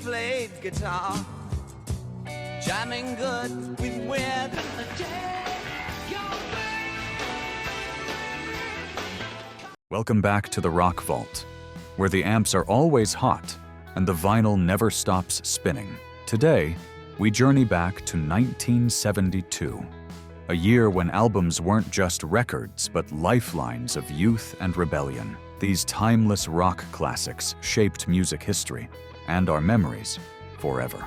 played guitar, jamming good with weird. Welcome back to the Rock Vault, where the amps are always hot and the vinyl never stops spinning. Today, we journey back to 1972, a year when albums weren't just records but lifelines of youth and rebellion. These timeless rock classics shaped music history and our memories forever.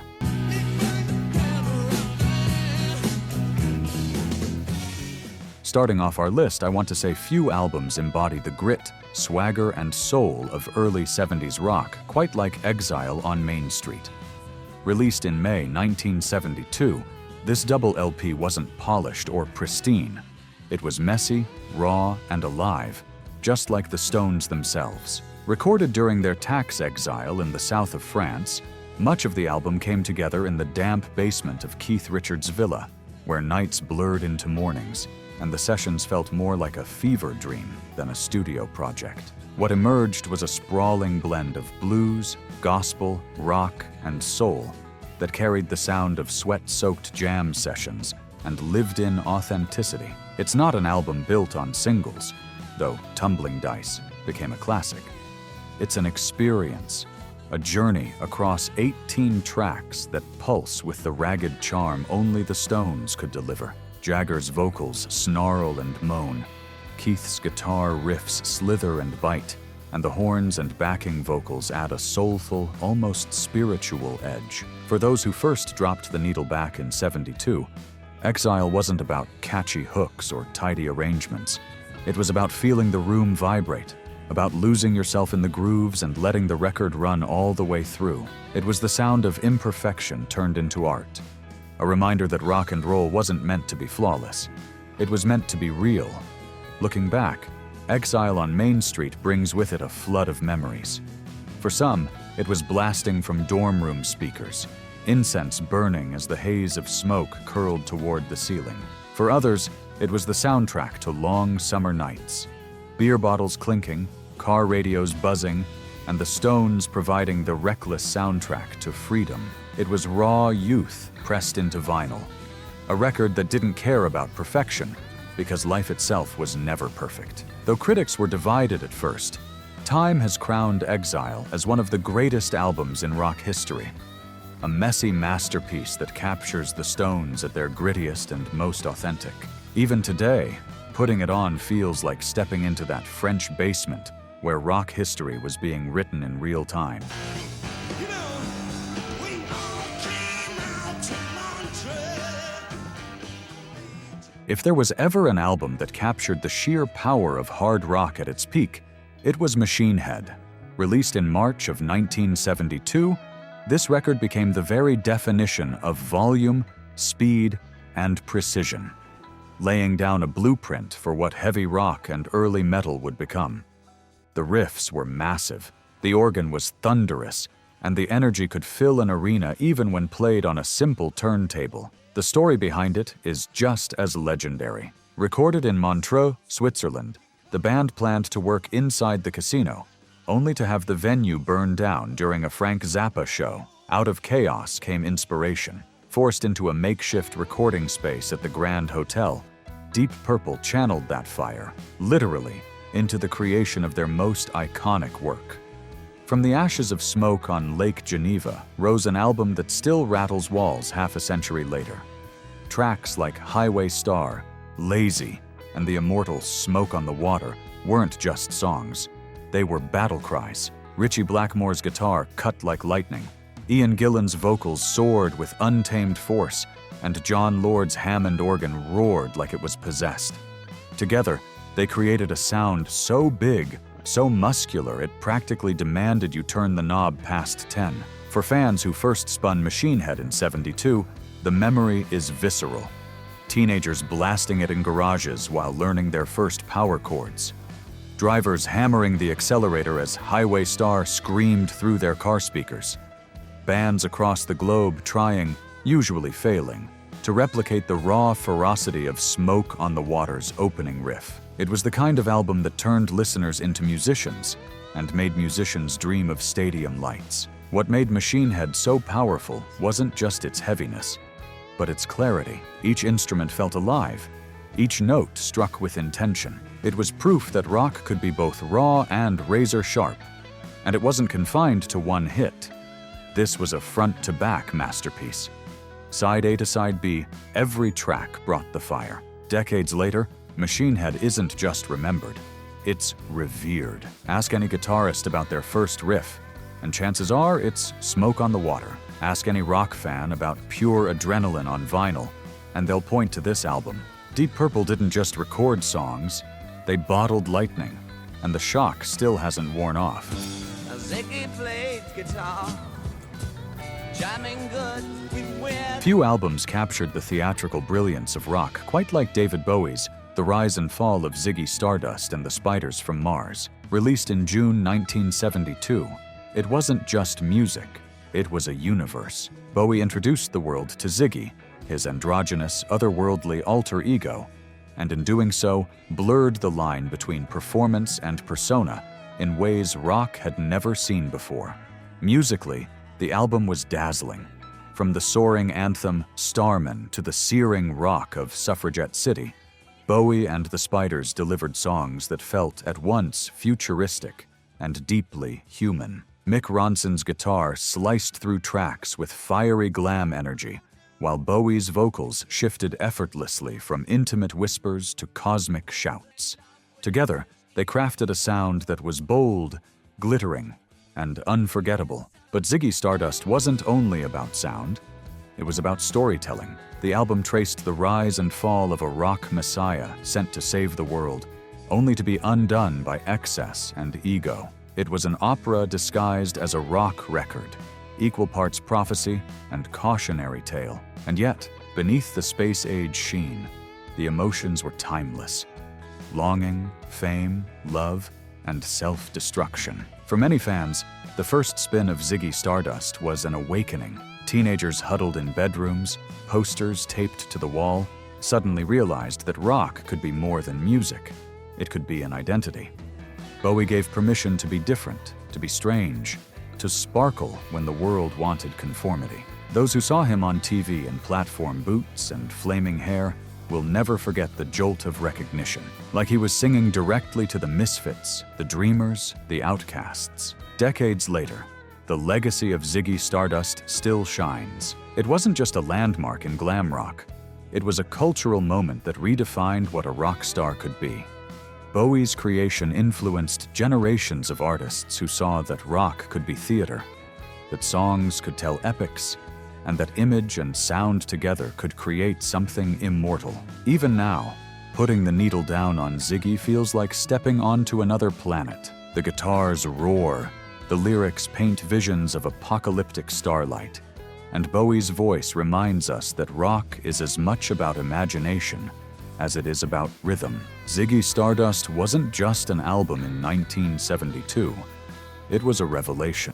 Starting off our list, I want to say few albums embody the grit, swagger, and soul of early 70s rock, quite like Exile on Main Street. Released in May 1972, this double LP wasn't polished or pristine. It was messy, raw, and alive, just like the Stones themselves. Recorded during their tax exile in the south of France, much of the album came together in the damp basement of Keith Richards' villa, where nights blurred into mornings, and the sessions felt more like a fever dream than a studio project. What emerged was a sprawling blend of blues, gospel, rock, and soul that carried the sound of sweat-soaked jam sessions and lived-in authenticity. It's not an album built on singles, though Tumbling Dice became a classic. It's an experience, a journey across 18 tracks that pulse with the ragged charm only the Stones could deliver. Jagger's vocals snarl and moan, Keith's guitar riffs slither and bite, and the horns and backing vocals add a soulful, almost spiritual edge. For those who first dropped the needle back in '72, Exile wasn't about catchy hooks or tidy arrangements. It was about feeling the room vibrate, about losing yourself in the grooves and letting the record run all the way through. It was the sound of imperfection turned into art. A reminder that rock and roll wasn't meant to be flawless. It was meant to be real. Looking back, Exile on Main Street brings with it a flood of memories. For some, it was blasting from dorm room speakers, incense burning as the haze of smoke curled toward the ceiling. For others, it was the soundtrack to long summer nights. Beer bottles clinking, car radios buzzing, and the Stones providing the reckless soundtrack to freedom. It was raw youth pressed into vinyl, a record that didn't care about perfection, because life itself was never perfect. Though critics were divided at first, time has crowned Exile as one of the greatest albums in rock history. A messy masterpiece that captures the Stones at their grittiest and most authentic. Even today, putting it on feels like stepping into that French basement where rock history was being written in real time. If there was ever an album that captured the sheer power of hard rock at its peak, it was Machine Head. Released in March of 1972, this record became the very definition of volume, speed, and precision, laying down a blueprint for what heavy rock and early metal would become. The riffs were massive, the organ was thunderous, and the energy could fill an arena even when played on a simple turntable. The story behind it is just as legendary. Recorded in Montreux, Switzerland, the band planned to work inside the casino, only to have the venue burn down during a Frank Zappa show. Out of chaos came inspiration. Forced into a makeshift recording space at the Grand Hotel, Deep Purple channeled that fire, literally, into the creation of their most iconic work. From the ashes of smoke on Lake Geneva rose an album that still rattles walls half a century later. Tracks like Highway Star, Lazy, and the immortal Smoke on the Water weren't just songs. They were battle cries. Ritchie Blackmore's guitar cut like lightning. Ian Gillan's vocals soared with untamed force, and John Lord's Hammond organ roared like it was possessed. Together, they created a sound so big, so muscular, it practically demanded you turn the knob past 10. For fans who first spun Machine Head in '72, the memory is visceral. Teenagers blasting it in garages while learning their first power chords. Drivers hammering the accelerator as Highway Star screamed through their car speakers. Bands across the globe trying, usually failing, to replicate the raw ferocity of Smoke on the Water's opening riff. It was the kind of album that turned listeners into musicians and made musicians dream of stadium lights. What made Machine Head so powerful wasn't just its heaviness, but its clarity. Each instrument felt alive, each note struck with intention. It was proof that rock could be both raw and razor-sharp, and it wasn't confined to one hit. This was a front-to-back masterpiece. Side A to side B, every track brought the fire. Decades later, Machine Head isn't just remembered, it's revered. Ask any guitarist about their first riff, and chances are it's Smoke on the Water. Ask any rock fan about pure adrenaline on vinyl, and they'll point to this album. Deep Purple didn't just record songs, they bottled lightning, and the shock still hasn't worn off. Ziggy played guitar, jamming good with weird. Few albums captured the theatrical brilliance of rock quite like David Bowie's The Rise and Fall of Ziggy Stardust and the Spiders from Mars. Released in June 1972, it wasn't just music, it was a universe. Bowie introduced the world to Ziggy, his androgynous, otherworldly alter ego, and in doing so, blurred the line between performance and persona in ways rock had never seen before. Musically, the album was dazzling. From the soaring anthem Starman to the searing rock of Suffragette City, Bowie and the Spiders delivered songs that felt at once futuristic and deeply human. Mick Ronson's guitar sliced through tracks with fiery glam energy, while Bowie's vocals shifted effortlessly from intimate whispers to cosmic shouts. Together, they crafted a sound that was bold, glittering, and unforgettable. But Ziggy Stardust wasn't only about sound, it was about storytelling. The album traced the rise and fall of a rock messiah sent to save the world, only to be undone by excess and ego. It was an opera disguised as a rock record, equal parts prophecy and cautionary tale. And yet, beneath the space-age sheen, the emotions were timeless. Longing, fame, love, and self-destruction. For many fans, the first spin of Ziggy Stardust was an awakening. Teenagers huddled in bedrooms, posters taped to the wall, suddenly realized that rock could be more than music. It could be an identity. Bowie gave permission to be different, to be strange, to sparkle when the world wanted conformity. Those who saw him on TV in platform boots and flaming hair will never forget the jolt of recognition, like he was singing directly to the misfits, the dreamers, the outcasts. Decades later, the legacy of Ziggy Stardust still shines. It wasn't just a landmark in glam rock. It was a cultural moment that redefined what a rock star could be. Bowie's creation influenced generations of artists who saw that rock could be theater, that songs could tell epics, and that image and sound together could create something immortal. Even now, putting the needle down on Ziggy feels like stepping onto another planet. The guitars roar, the lyrics paint visions of apocalyptic starlight, and Bowie's voice reminds us that rock is as much about imagination as it is about rhythm. Ziggy Stardust wasn't just an album in 1972, it was a revelation.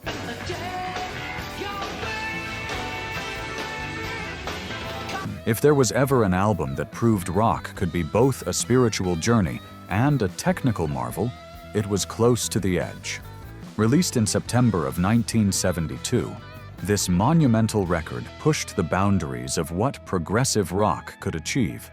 If there was ever an album that proved rock could be both a spiritual journey and a technical marvel, it was Close to the Edge. Released in September of 1972, this monumental record pushed the boundaries of what progressive rock could achieve.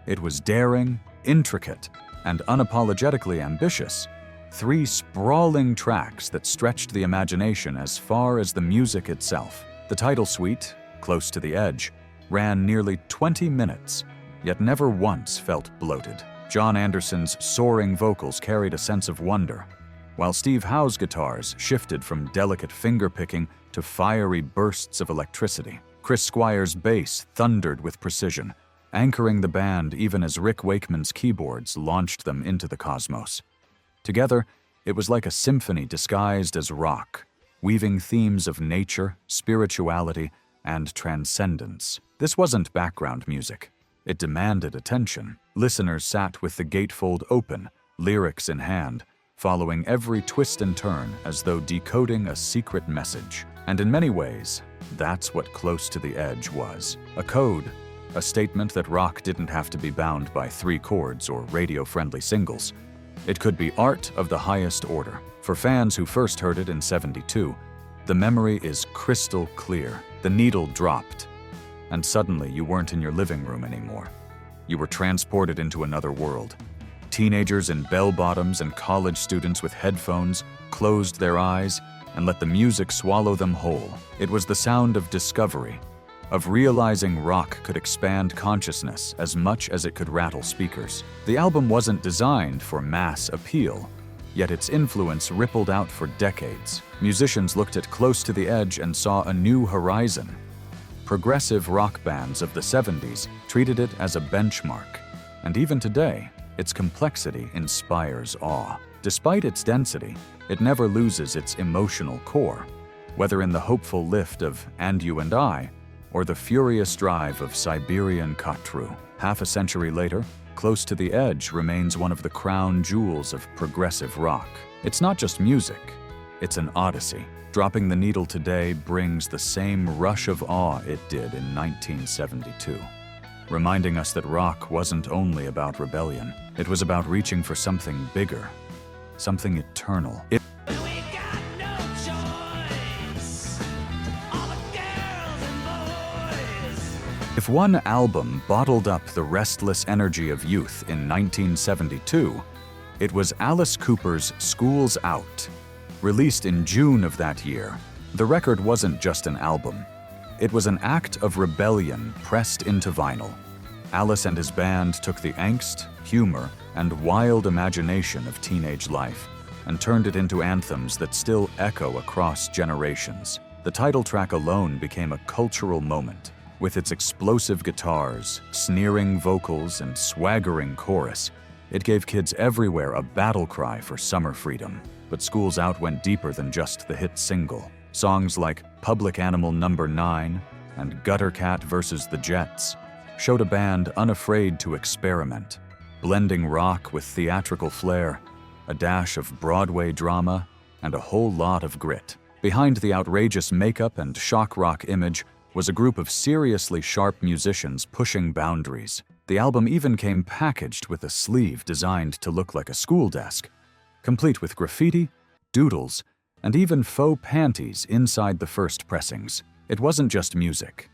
It was daring, intricate, and unapologetically ambitious. 3 sprawling tracks that stretched the imagination as far as the music itself. The title suite, Close to the Edge, ran nearly 20 minutes, yet never once felt bloated. John Anderson's soaring vocals carried a sense of wonder, while Steve Howe's guitars shifted from delicate finger-picking to fiery bursts of electricity. Chris Squire's bass thundered with precision, anchoring the band even as Rick Wakeman's keyboards launched them into the cosmos. Together, it was like a symphony disguised as rock, weaving themes of nature, spirituality, and transcendence. This wasn't background music. It demanded attention. Listeners sat with the gatefold open, lyrics in hand, following every twist and turn as though decoding a secret message. And in many ways, that's what Close to the Edge was. A code, a statement that rock didn't have to be bound by 3 chords or radio-friendly singles. It could be art of the highest order. For fans who first heard it in '72, The memory is crystal clear. The needle dropped, and suddenly you weren't in your living room anymore. You were transported into another world. Teenagers in bell-bottoms and college students with headphones closed their eyes and let the music swallow them whole. It was the sound of discovery, of realizing rock could expand consciousness as much as it could rattle speakers. The album wasn't designed for mass appeal, yet its influence rippled out for decades. Musicians looked at Close to the Edge and saw a new horizon. Progressive rock bands of the 70s treated it as a benchmark, and even today, its complexity inspires awe. Despite its density, it never loses its emotional core, whether in the hopeful lift of And You and I, or the furious drive of Siberian Khatru. Half a century later, Close to the Edge remains one of the crown jewels of progressive rock. It's not just music, it's an odyssey. Dropping the needle today brings the same rush of awe it did in 1972, reminding us that rock wasn't only about rebellion. It was about reaching for something bigger, something eternal. If one album bottled up the restless energy of youth in 1972, it was Alice Cooper's School's Out. Released in June of that year, the record wasn't just an album. It was an act of rebellion pressed into vinyl. Alice and his band took the angst, humor, and wild imagination of teenage life and turned it into anthems that still echo across generations. The title track alone became a cultural moment. With its explosive guitars, sneering vocals, and swaggering chorus, it gave kids everywhere a battle cry for summer freedom. But School's Out went deeper than just the hit single. Songs like Public Animal No. 9 and Gutter Cat vs. the Jets showed a band unafraid to experiment, blending rock with theatrical flair, a dash of Broadway drama, and a whole lot of grit. Behind the outrageous makeup and shock rock image was a group of seriously sharp musicians pushing boundaries. The album even came packaged with a sleeve designed to look like a school desk, complete with graffiti, doodles, and even faux panties inside the first pressings. It wasn't just music.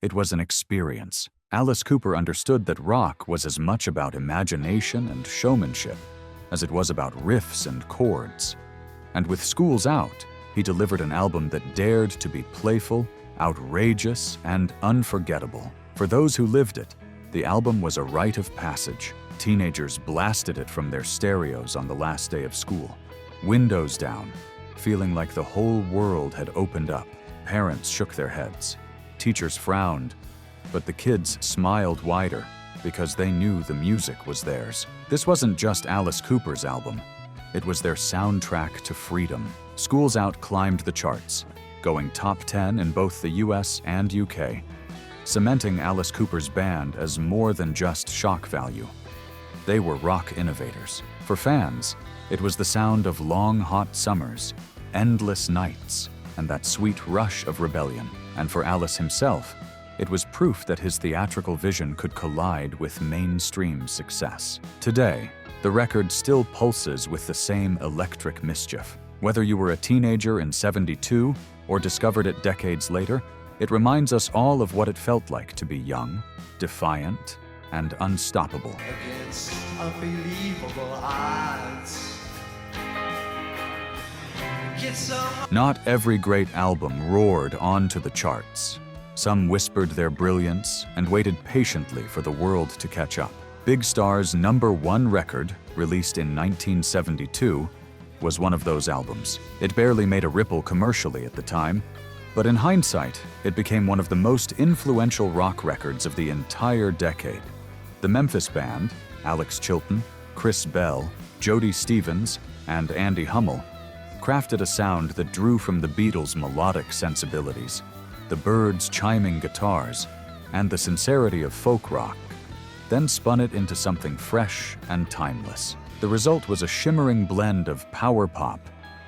It was an experience. Alice Cooper understood that rock was as much about imagination and showmanship as it was about riffs and chords. And with School's Out, he delivered an album that dared to be playful, outrageous, and unforgettable. For those who lived it, the album was a rite of passage. Teenagers blasted it from their stereos on the last day of school, windows down, feeling like the whole world had opened up. Parents shook their heads. Teachers frowned, but the kids smiled wider because they knew the music was theirs. This wasn't just Alice Cooper's album. It was their soundtrack to freedom. School's Out climbed the charts, going top 10 in both the US and UK, cementing Alice Cooper's band as more than just shock value. They were rock innovators. For fans, it was the sound of long, hot summers, endless nights, and that sweet rush of rebellion. And for Alice himself, it was proof that his theatrical vision could collide with mainstream success. Today, the record still pulses with the same electric mischief. Whether you were a teenager in '72 or discovered it decades later, it reminds us all of what it felt like to be young, defiant, and unstoppable. Against unbelievable odds. Not every great album roared onto the charts. Some whispered their brilliance and waited patiently for the world to catch up. Big Star's #1 record, released in 1972, was one of those albums. It barely made a ripple commercially at the time, but in hindsight, it became one of the most influential rock records of the entire decade. The Memphis Band, Alex Chilton, Chris Bell, Jody Stevens, and Andy Hummel, crafted a sound that drew from the Beatles' melodic sensibilities, the Byrds' chiming guitars, and the sincerity of folk rock, then spun it into something fresh and timeless. The result was a shimmering blend of power pop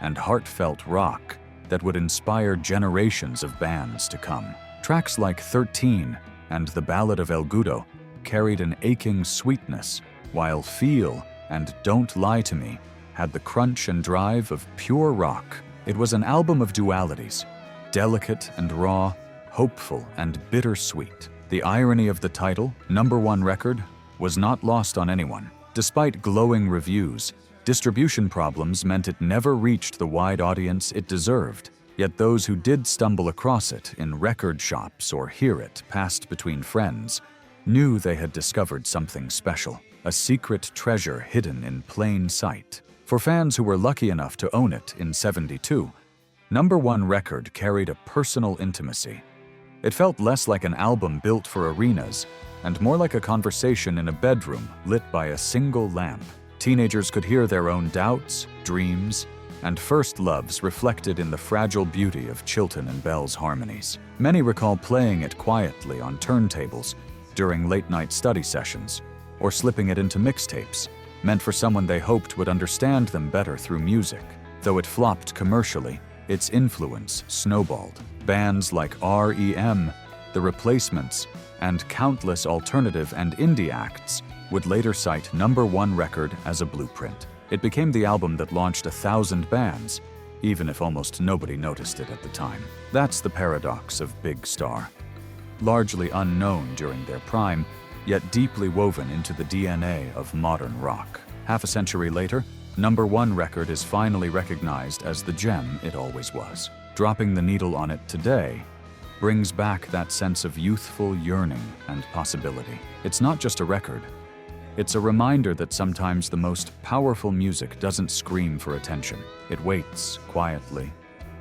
and heartfelt rock that would inspire generations of bands to come. Tracks like 13 and The Ballad of El Gudo carried an aching sweetness, while Feel and Don't Lie to Me had the crunch and drive of pure rock. It was an album of dualities, delicate and raw, hopeful and bittersweet. The irony of the title, #1 record, was not lost on anyone. Despite glowing reviews, distribution problems meant it never reached the wide audience it deserved. Yet those who did stumble across it in record shops or hear it passed between friends knew they had discovered something special, a secret treasure hidden in plain sight. For fans who were lucky enough to own it in '72, #1 record carried a personal intimacy. It felt less like an album built for arenas and more like a conversation in a bedroom lit by a single lamp. Teenagers could hear their own doubts, dreams, and first loves reflected in the fragile beauty of Chilton and Bell's harmonies. Many recall playing it quietly on turntables during late-night study sessions, or slipping it into mixtapes, meant for someone they hoped would understand them better through music. Though it flopped commercially, its influence snowballed. Bands like R.E.M., The Replacements, and countless alternative and indie acts would later cite #1 record as a blueprint. It became the album that launched 1,000 bands, even if almost nobody noticed it at the time. That's the paradox of Big Star. Largely unknown during their prime, yet deeply woven into the DNA of modern rock. Half a century later, #1 record is finally recognized as the gem it always was. Dropping the needle on it today brings back that sense of youthful yearning and possibility. It's not just a record. It's a reminder that sometimes the most powerful music doesn't scream for attention. It waits quietly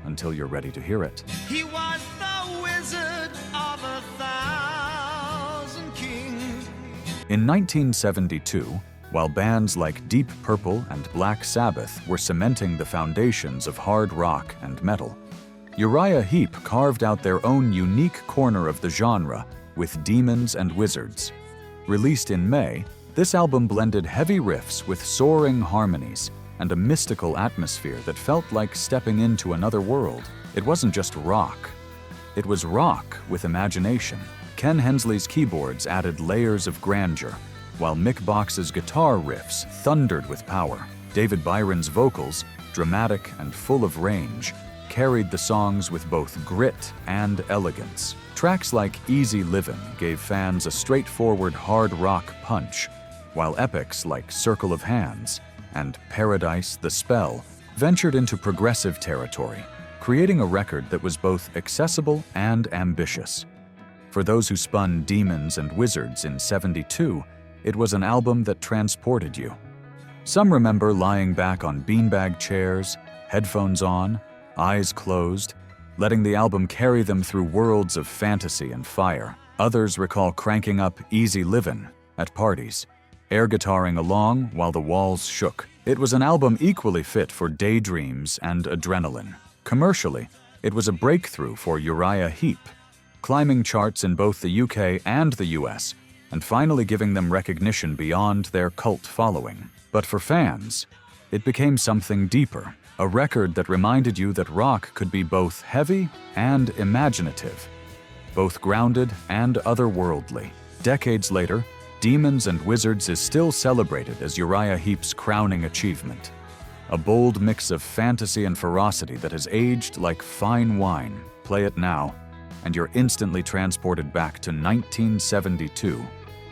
until you're ready to hear it. He was the wizard of 1,000 kings. In 1972, while bands like Deep Purple and Black Sabbath were cementing the foundations of hard rock and metal, Uriah Heep carved out their own unique corner of the genre with Demons and Wizards. Released in May, this album blended heavy riffs with soaring harmonies and a mystical atmosphere that felt like stepping into another world. It wasn't just rock. It was rock with imagination. Ken Hensley's keyboards added layers of grandeur, while Mick Box's guitar riffs thundered with power. David Byron's vocals, dramatic and full of range, carried the songs with both grit and elegance. Tracks like Easy Livin' gave fans a straightforward hard rock punch, while epics like Circle of Hands and Paradise the Spell ventured into progressive territory, creating a record that was both accessible and ambitious. For those who spun Demons and Wizards in '72, it was an album that transported you. Some remember lying back on beanbag chairs, headphones on, eyes closed, letting the album carry them through worlds of fantasy and fire. Others recall cranking up Easy Livin' at parties, air guitaring along while the walls shook. It was an album equally fit for daydreams and adrenaline. Commercially, it was a breakthrough for Uriah Heep, climbing charts in both the UK and the US, and finally giving them recognition beyond their cult following. But for fans, it became something deeper, a record that reminded you that rock could be both heavy and imaginative, both grounded and otherworldly. Decades later, Demons and Wizards is still celebrated as Uriah Heep's crowning achievement, a bold mix of fantasy and ferocity that has aged like fine wine. Play it now, and you're instantly transported back to 1972,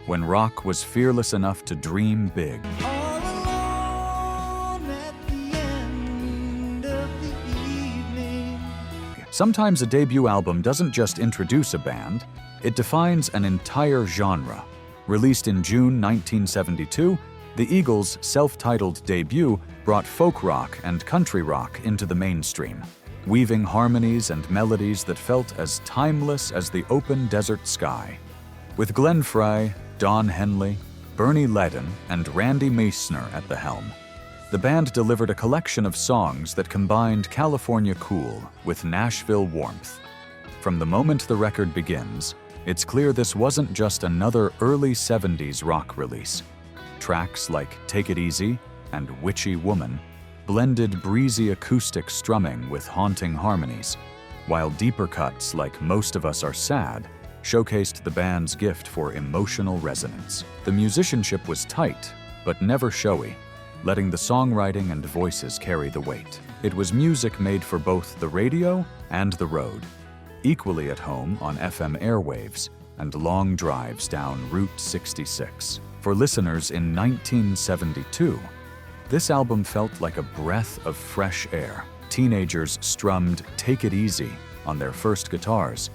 when rock was fearless enough to dream big. All alone at the end of the evening. Sometimes a debut album doesn't just introduce a band, it defines an entire genre. Released in June 1972, the Eagles' self-titled debut brought folk rock and country rock into the mainstream, weaving harmonies and melodies that felt as timeless as the open desert sky. With Glenn Frey, Don Henley, Bernie Leadon, and Randy Meisner at the helm, the band delivered a collection of songs that combined California cool with Nashville warmth. From the moment the record begins, it's clear this wasn't just another early '70s rock release. Tracks like Take It Easy and Witchy Woman blended breezy acoustic strumming with haunting harmonies, while deeper cuts like Most of Us Are Sad showcased the band's gift for emotional resonance. The musicianship was tight, but never showy. letting the songwriting and voices carry the weight. It was music made for both the radio and the road, equally at home on FM airwaves and long drives down Route 66. For listeners in 1972, this album felt like a breath of fresh air. Teenagers strummed "Take It Easy" on their first guitars,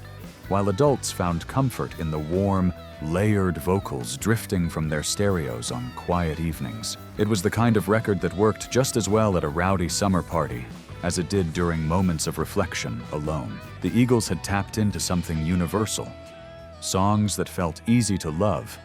while adults found comfort in the warm, layered vocals drifting from their stereos on quiet evenings. It was the kind of record that worked just as well at a rowdy summer party as it did during moments of reflection alone. The Eagles had tapped into something universal, songs that felt easy to love,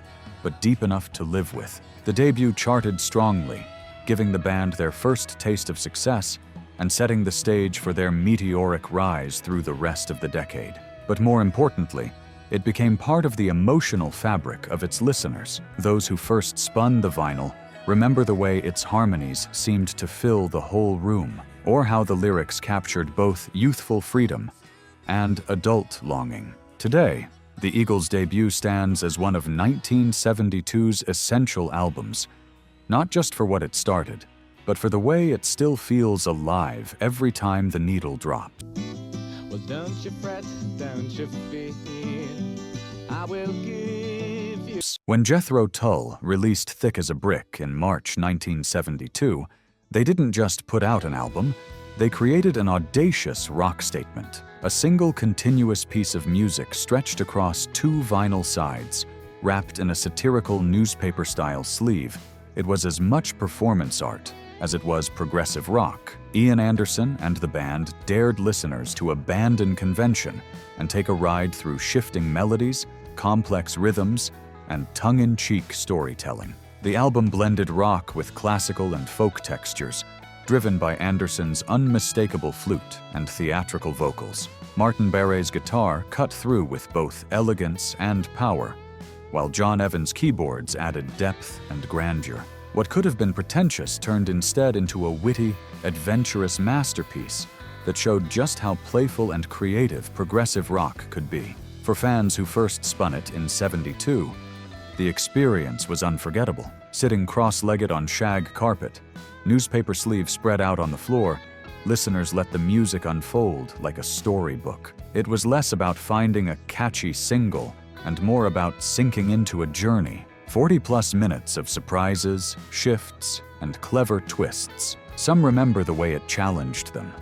but deep enough to live with. The debut charted strongly, giving the band their first taste of success and setting the stage for their meteoric rise through the rest of the decade. But more importantly, it became part of the emotional fabric of its listeners. Those who first spun the vinyl remember the way its harmonies seemed to fill the whole room, or how the lyrics captured both youthful freedom and adult longing. Today, the Eagles' debut stands as one of 1972's essential albums, not just for what it started, but for the way it still feels alive every time the needle drops. Well, don't you fret, don't you fear, I will give you. When Jethro Tull released Thick as a Brick in March 1972, they didn't just put out an album, they created an audacious rock statement. A single continuous piece of music stretched across 2 vinyl sides, wrapped in a satirical newspaper-style sleeve. It was as much performance art as it was progressive rock. Ian Anderson and the band dared listeners to abandon convention and take a ride through shifting melodies, complex rhythms, and tongue-in-cheek storytelling. The album blended rock with classical and folk textures, driven by Anderson's unmistakable flute and theatrical vocals. Martin Barre's guitar cut through with both elegance and power, while John Evans' keyboards added depth and grandeur. What could have been pretentious turned instead into a witty, adventurous masterpiece that showed just how playful and creative progressive rock could be. For fans who first spun it in '72, the experience was unforgettable. Sitting cross-legged on shag carpet, newspaper sleeves spread out on the floor, listeners let the music unfold like a storybook. It was less about finding a catchy single and more about sinking into a journey. 40-plus minutes of surprises, shifts, and clever twists. Some remember the way it challenged them.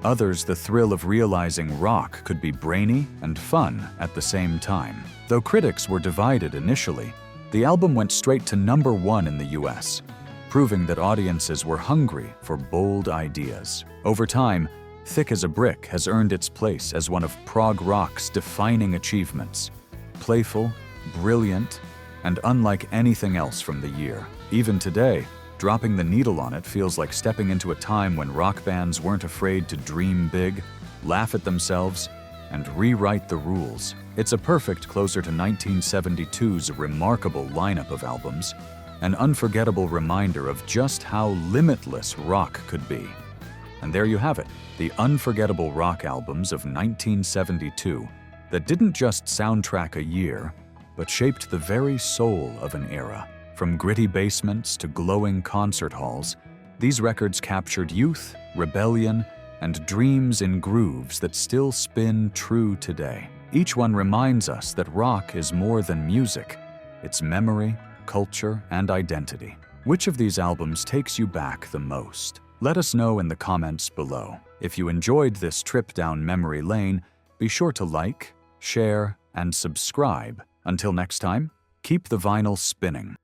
Others the thrill of realizing rock could be brainy and fun at the same time. Though critics were divided initially, the album went straight to #1 in the US, proving that audiences were hungry for bold ideas. Over time, Thick as a Brick has earned its place as one of prog rock's defining achievements. Playful, brilliant, and unlike anything else from the year. Even today, dropping the needle on it feels like stepping into a time when rock bands weren't afraid to dream big, laugh at themselves, and rewrite the rules. It's a perfect closer to 1972's remarkable lineup of albums, an unforgettable reminder of just how limitless rock could be. And there you have it, the unforgettable rock albums of 1972 that didn't just soundtrack a year, but shaped the very soul of an era. From gritty basements to glowing concert halls, these records captured youth, rebellion, and dreams in grooves that still spin true today. Each one reminds us that rock is more than music. It's memory, culture, and identity. Which of these albums takes you back the most? Let us know in the comments below. If you enjoyed this trip down memory lane, be sure to like, share, and subscribe. Until next time, keep the vinyl spinning.